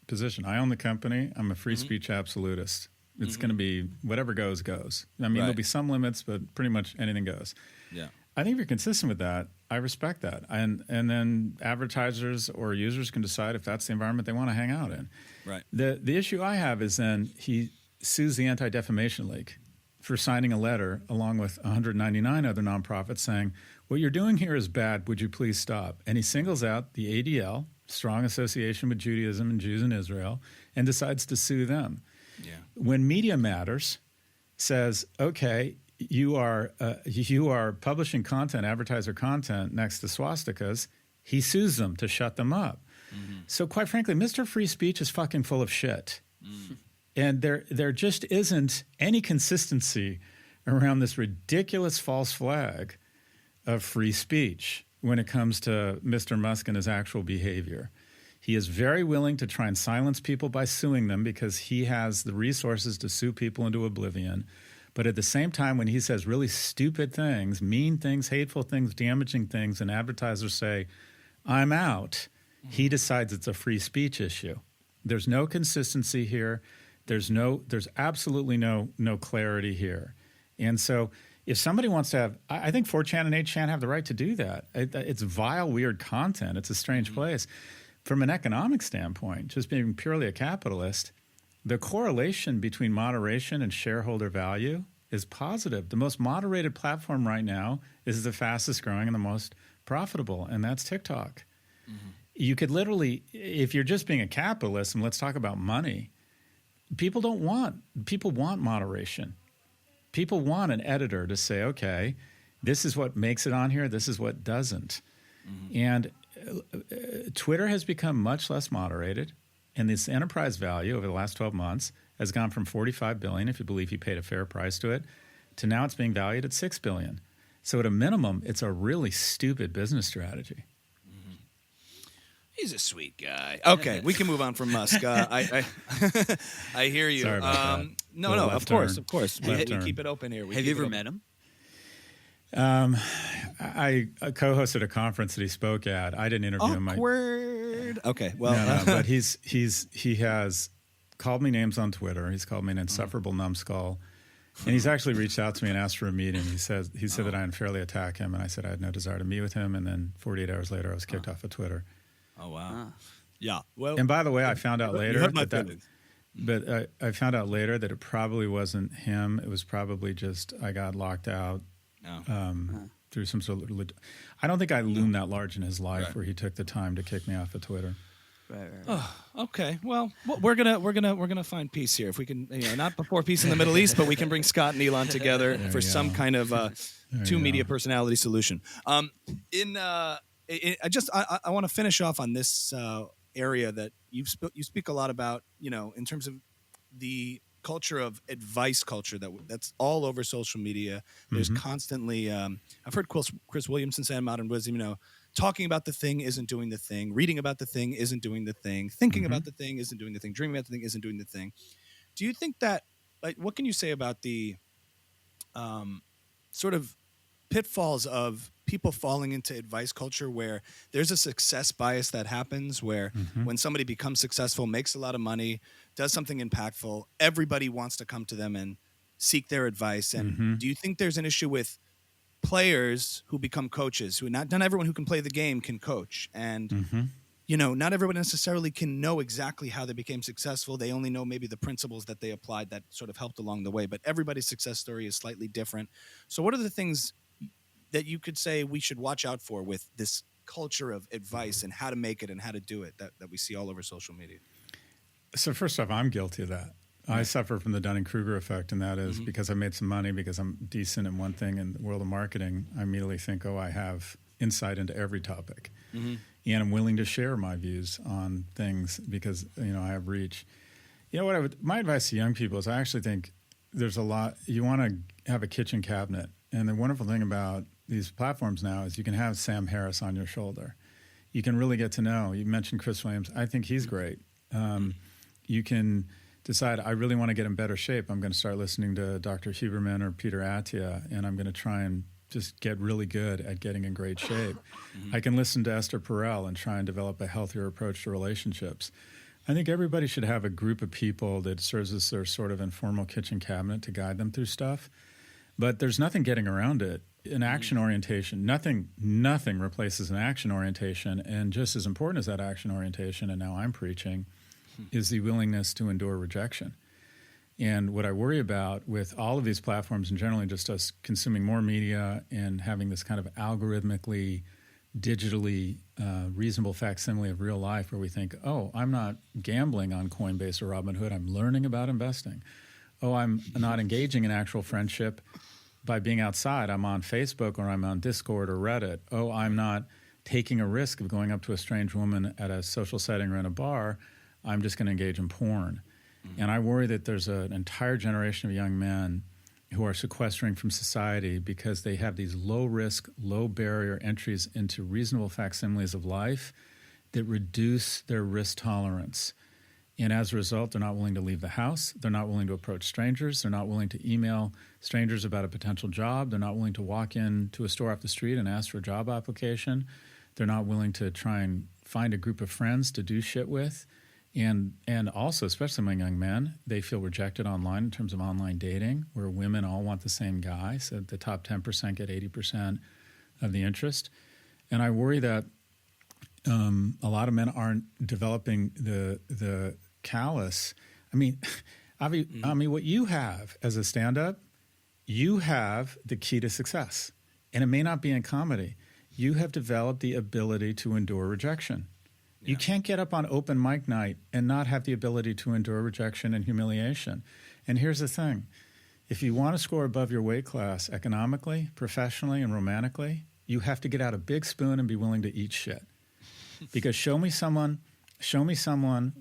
position. I own the company. I'm a free speech absolutist. It's going to be whatever goes. I mean, there'll be some limits, but pretty much anything goes. Yeah. I think if you're consistent with that, I respect that. And then advertisers or users can decide if that's the environment they want to hang out in. Right. The issue I have is then he sues the Anti-Defamation League for signing a letter along with 199 other nonprofits saying, what you're doing here is bad. Would you please stop? And he singles out the ADL, Strong Association with Judaism and Jews in Israel, and decides to sue them. Yeah. When Media Matters says, okay, you are publishing content, advertiser content next to swastikas, he sues them to shut them up. So quite frankly, Mr. Free Speech is fucking full of shit. And there just isn't any consistency around this ridiculous false flag of free speech when it comes to Mr. Musk and his actual behavior. He is very willing to try and silence people by suing them because he has the resources to sue people into oblivion. But at the same time, when he says really stupid things, mean things, hateful things, damaging things, and advertisers say, I'm out, he decides it's a free speech issue. There's no consistency here. There's absolutely no clarity here. And so if somebody wants to have, I think 4chan and 8chan have the right to do that. It's vile, weird content. It's a strange place. From an economic standpoint, just being purely a capitalist, the correlation between moderation and shareholder value is positive. The most moderated platform right now is the fastest growing and the most profitable, and that's TikTok. You could literally, if you're just being a capitalist, and let's talk about money, people want moderation. People want an editor to say, okay, this is what makes it on here, this is what doesn't. And Twitter has become much less moderated, and this enterprise value over the last 12 months has gone from $45 billion, if you believe he paid a fair price to it, to now it's being valued at $6 billion. So at a minimum, it's a really stupid business strategy. He's a sweet guy. Okay, we can move on from Musk. I hear you. Sorry about that. No, of course. We keep it open here. Have you ever met him? I co-hosted a conference that he spoke at. I didn't interview him. Awkward. Okay, well, no, but he has called me names on Twitter. He's called me an insufferable numbskull, and he's actually reached out to me and asked for a meeting. He said that I unfairly attack him, and I said I had no desire to meet with him. And then 48 hours later, I was kicked off of Twitter. Oh wow. Yeah. Well, and by the way, I found out later that I found out later that it probably wasn't him. It was probably just I got locked out. through some sort of. I don't think I loomed that large in his life where he took the time to kick me off of Twitter. Right. Oh, okay. Well, we're gonna find peace here. If we can, not before peace in the Middle East, but we can bring Scott and Elon together for some kind of two media personality solution. I want to finish off on this area that you speak a lot about. In terms of the culture of advice culture that's all over social media. There's constantly. I've heard Chris Williamson say in Modern Wisdom, talking about the thing isn't doing the thing. Reading about the thing isn't doing the thing. Thinking about the thing isn't doing the thing. Dreaming about the thing isn't doing the thing. Do you think that, what can you say about the sort of pitfalls of people falling into advice culture where there's a success bias that happens where when somebody becomes successful, makes a lot of money, does something impactful, everybody wants to come to them and seek their advice? And do you think there's an issue with players who become coaches, who not everyone who can play the game can coach, and not everyone necessarily can know exactly how they became successful. They only know maybe the principles that they applied that sort of helped along the way, but everybody's success story is slightly different. So what are the things that you could say we should watch out for with this culture of advice and how to make it and how to do it that we see all over social media? So first off, I'm guilty of that. I suffer from the Dunning-Kruger effect, and that is because I made some money, because I'm decent in one thing in the world of marketing, I immediately think, I have insight into every topic. And I'm willing to share my views on things because, I have reach. My advice to young people is I actually think there's a lot, you want to have a kitchen cabinet. And the wonderful thing about these platforms now is you can have Sam Harris on your shoulder. You can really get to know. You mentioned Chris Williams. I think he's great. You can decide, I really want to get in better shape. I'm going to start listening to Dr. Huberman or Peter Attia, and I'm going to try and just get really good at getting in great shape. I can listen to Esther Perel and try and develop a healthier approach to relationships. I think everybody should have a group of people that serves as their sort of informal kitchen cabinet to guide them through stuff. But there's nothing getting around it. An action orientation, nothing replaces an action orientation. And just as important as that action orientation, and now I'm preaching, is the willingness to endure rejection. And what I worry about with all of these platforms and generally just us consuming more media and having this kind of algorithmically, digitally reasonable facsimile of real life where we think, I'm not gambling on Coinbase or Robinhood, I'm learning about investing. I'm not engaging in actual friendship by being outside. I'm on Facebook or I'm on Discord or Reddit. I'm not taking a risk of going up to a strange woman at a social setting or in a bar. I'm just going to engage in porn. And I worry that there's an entire generation of young men who are sequestering from society because they have these low-risk, low-barrier entries into reasonable facsimiles of life that reduce their risk tolerance. And as a result, they're not willing to leave the house. They're not willing to approach strangers. They're not willing to email strangers about a potential job. They're not willing to walk into a store off the street and ask for a job application. They're not willing to try and find a group of friends to do shit with. And also, especially among young men, they feel rejected online in terms of online dating, where women all want the same guy. So the top 10% get 80% of the interest. And I worry that a lot of men aren't developing the callous. I mean, what you have as a stand-up, you have the key to success. And it may not be in comedy. You have developed the ability to endure rejection. Yeah. You can't get up on open mic night and not have the ability to endure rejection and humiliation. And here's the thing. If you want to score above your weight class economically, professionally, and romantically, you have to get out a big spoon and be willing to eat shit. Because show me someone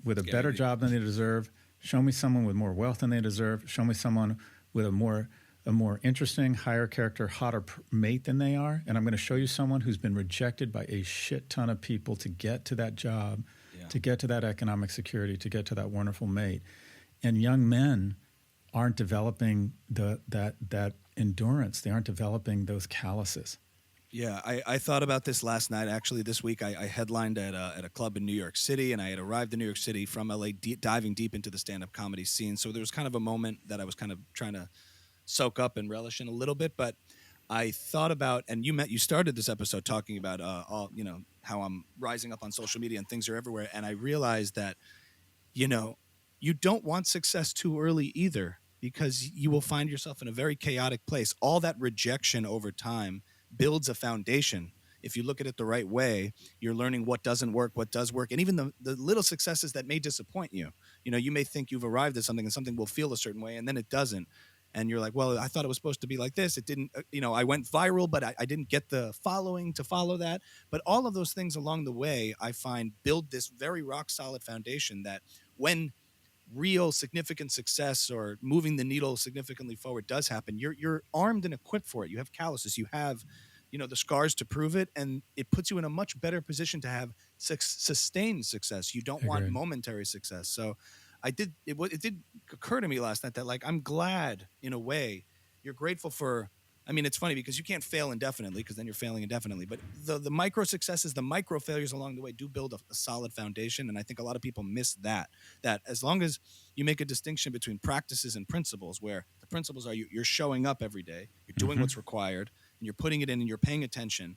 with a better job than they deserve. Show me someone with more wealth than they deserve. Show me someone with a more interesting, higher character, hotter mate than they are. And I'm going to show you someone who's been rejected by a shit ton of people to get to that job, to get to that economic security, to get to that wonderful mate. And young men aren't developing that endurance. They aren't developing those calluses. Yeah, I thought about this last night. Actually, this week I headlined at a club in New York City, and I had arrived in New York City from LA, diving deep into the stand-up comedy scene. So there was kind of a moment that I was kind of trying to soak up and relish in a little bit. But I thought about, and you started this episode talking about how I'm rising up on social media and things are everywhere. And I realized that, you don't want success too early either, because you will find yourself in a very chaotic place. All that rejection over time builds a foundation. If you look at it the right way, you're learning what doesn't work, what does work, and even the little successes that may disappoint you. You may think you've arrived at something and something will feel a certain way, and then it doesn't. And you're like, well, I thought it was supposed to be like this. It didn't, I went viral, but I didn't get the following to follow that. But all of those things along the way, I find build this very rock solid foundation that when real significant success or moving the needle significantly forward does happen, you're armed and equipped for it. You have calluses, you have, the scars to prove it, and it puts you in a much better position to have sustained success. You don't want momentary success. So it did occur to me last night that, like, I'm glad in a way you're grateful for. I mean, it's funny because you can't fail indefinitely, because then you're failing indefinitely. But the micro successes, the micro failures along the way do build a solid foundation. And I think a lot of people miss that as long as you make a distinction between practices and principles, where the principles are you're showing up every day, you're doing what's required, and you're putting it in and you're paying attention.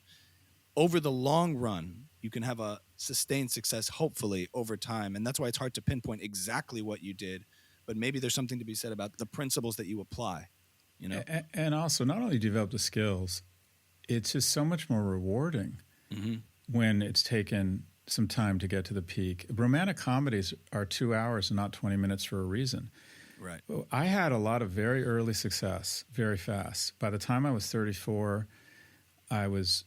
Over the long run, you can have a sustained success, hopefully, over time. And that's why it's hard to pinpoint exactly what you did. But maybe there's something to be said about the principles that you apply. And also, not only develop the skills, it's just so much more rewarding when it's taken some time to get to the peak. Romantic comedies are 2 hours and not 20 minutes for a reason. Right. I had a lot of very early success, very fast. By the time I was 34, I was,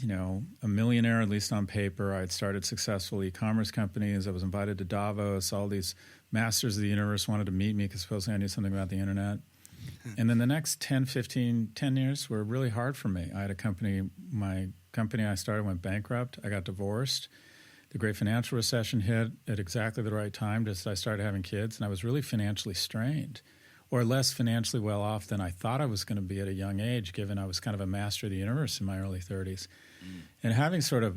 a millionaire, at least on paper. I had started successful e-commerce companies. I was invited to Davos. All these masters of the universe wanted to meet me because supposedly I knew something about the internet. And then the next 10 years were really hard for me. I had a company, my company I started went bankrupt. I got divorced. The great financial recession hit at exactly the right time, just as I started having kids, and I was really financially strained, or less financially well off than I thought I was going to be at a young age, given I was kind of a master of the universe in my early 30s. And having sort of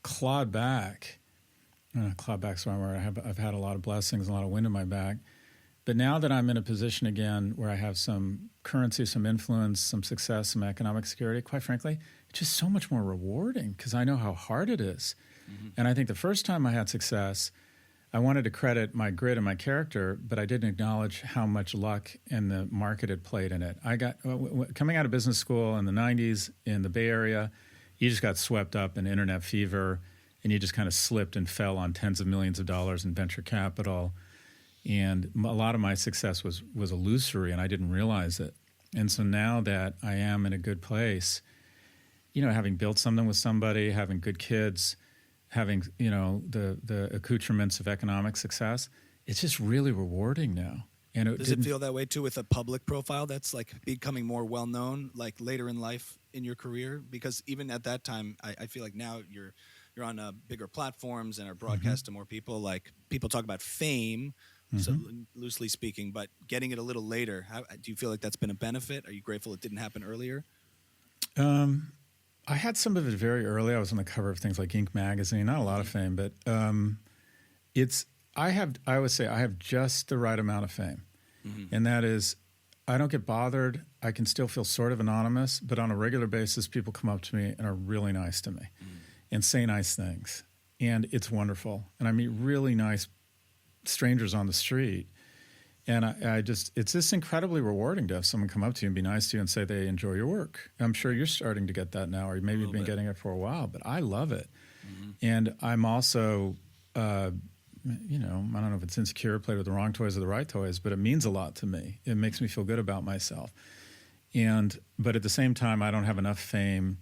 clawed back's the wrong word. I've had a lot of blessings, a lot of wind in my back. But now that I'm in a position again where I have some currency, some influence, some success, some economic security, quite frankly, it's just so much more rewarding because I know how hard it is. And I think the first time I had success, I wanted to credit my grit and my character, but I didn't acknowledge how much luck and the market had played in it. I got coming out of business school in the 90s in the Bay Area, you just got swept up in internet fever, and you just kind of slipped and fell on tens of millions of dollars in venture capital. And a lot of my success was illusory, and I didn't realize it. And so now that I am in a good place, having built something with somebody, having good kids, having, the accoutrements of economic success, it's just really rewarding now. And does it feel that way too with a public profile that's like becoming more well-known, like later in life in your career? Because even at that time, I feel like now you're on bigger platforms and are broadcast to more people. Like, people talk about fame, so loosely speaking, but getting it a little later, do you feel like that's been a benefit? Are you grateful it didn't happen earlier? I had some of it very early. I was on the cover of things like Inc. magazine, not a lot of fame, but I would say I have just the right amount of fame. And that is, I don't get bothered. I can still feel sort of anonymous, but on a regular basis, people come up to me and are really nice to me and say nice things. And it's wonderful. And I meet really nice strangers on the street. And it's just incredibly rewarding to have someone come up to you and be nice to you and say they enjoy your work. I'm sure you're starting to get that now, or maybe you've been getting it for a while, but I love it. And I'm also, I don't know if it's insecure, played with the wrong toys or the right toys, but it means a lot to me. It makes me feel good about myself. But at the same time, I don't have enough fame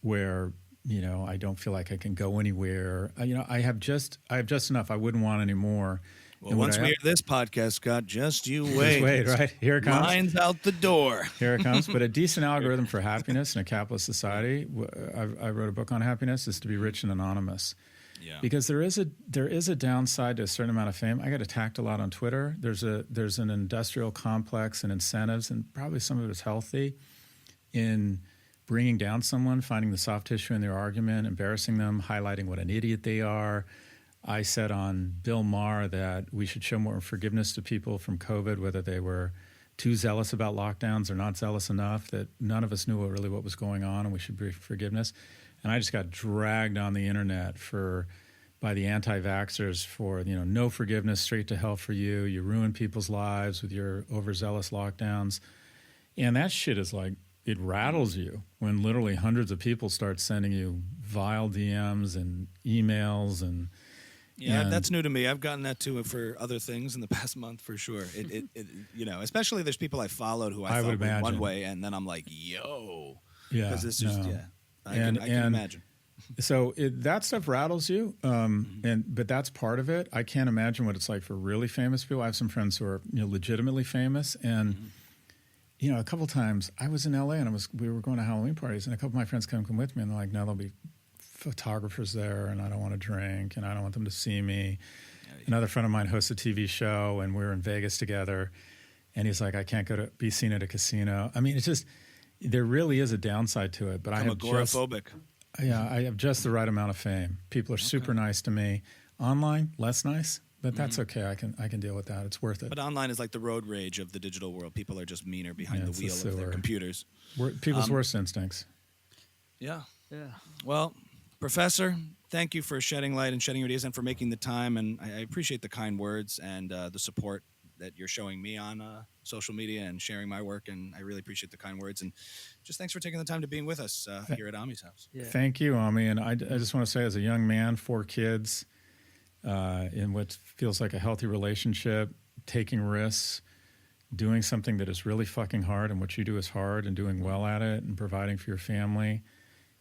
where, I don't feel like I can go anywhere. I have just enough. I wouldn't want any more. Well, once we hear this podcast, Scott, just you wait. Just wait, right? Here it comes. Line's out the door. Here it comes. But a decent algorithm for happiness in a capitalist society, I wrote a book on happiness, is to be rich and anonymous. Yeah. Because there is a downside to a certain amount of fame. I get attacked a lot on Twitter. There's an industrial complex and incentives, and probably some of it is healthy, in bringing down someone, finding the soft tissue in their argument, embarrassing them, highlighting what an idiot they are. I said on Bill Maher that we should show more forgiveness to people from COVID, whether they were too zealous about lockdowns or not zealous enough, that none of us knew really what was going on, and we should bring forgiveness. And I just got dragged on the internet by the anti-vaxxers for, no forgiveness, straight to hell for you. You ruin people's lives with your overzealous lockdowns. And that shit is like, it rattles you when literally hundreds of people start sending you vile DMs and emails and. Yeah, that's new to me. I've gotten that too for other things in the past month for sure. It especially there's people I followed who I thought were one way, and then I'm like, yo, because it's just I can imagine. So that stuff rattles you, but that's part of it. I can't imagine what it's like for really famous people. I have some friends who are legitimately famous, and a couple times I was in LA and we were going to Halloween parties, and a couple of my friends come with me, and they're like, no, there'll be photographers there, and I don't want to drink, and I don't want them to see me. Another friend of mine hosts a TV show, and we're in Vegas together, and he's like, I can't go to be seen at a casino. I mean, it's just, there really is a downside to it, but I'm agoraphobic. I have just the right amount of fame. People are super nice to me. Online, less nice, but that's okay. I can deal with that. It's worth it. But online is like the road rage of the digital world. People are just meaner behind the wheel of their computers. People's worst instincts. Yeah. Well, Professor, thank you for shedding light and shedding your ideas and for making the time. And I appreciate the kind words and the support that you're showing me on social media and sharing my work. And I really appreciate the kind words. And just thanks for taking the time to being with us here at Ami's house. Yeah. Thank you, Ami. And I just want to say, as a young man, 4 kids, in what feels like a healthy relationship, taking risks, doing something that is really fucking hard, and what you do is hard, and doing well at it, and providing for your family,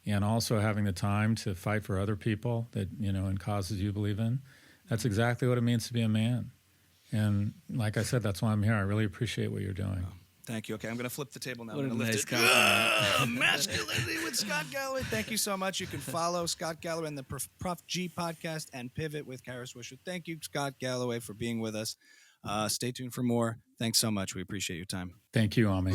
and also having the time to fight for other people that, and causes you believe in. That's exactly what it means to be a man. And like I said, that's why I'm here. I really appreciate what you're doing. Thank you. Okay, I'm going to flip the table now. What I'm a going to nice lift it. Masculinity with Scott Galloway. Thank you so much. You can follow Scott Galloway and the Prof G podcast and Pivot with Kara Swisher. Thank you, Scott Galloway, for being with us. Stay tuned for more. Thanks so much. We appreciate your time. Thank you, Ami.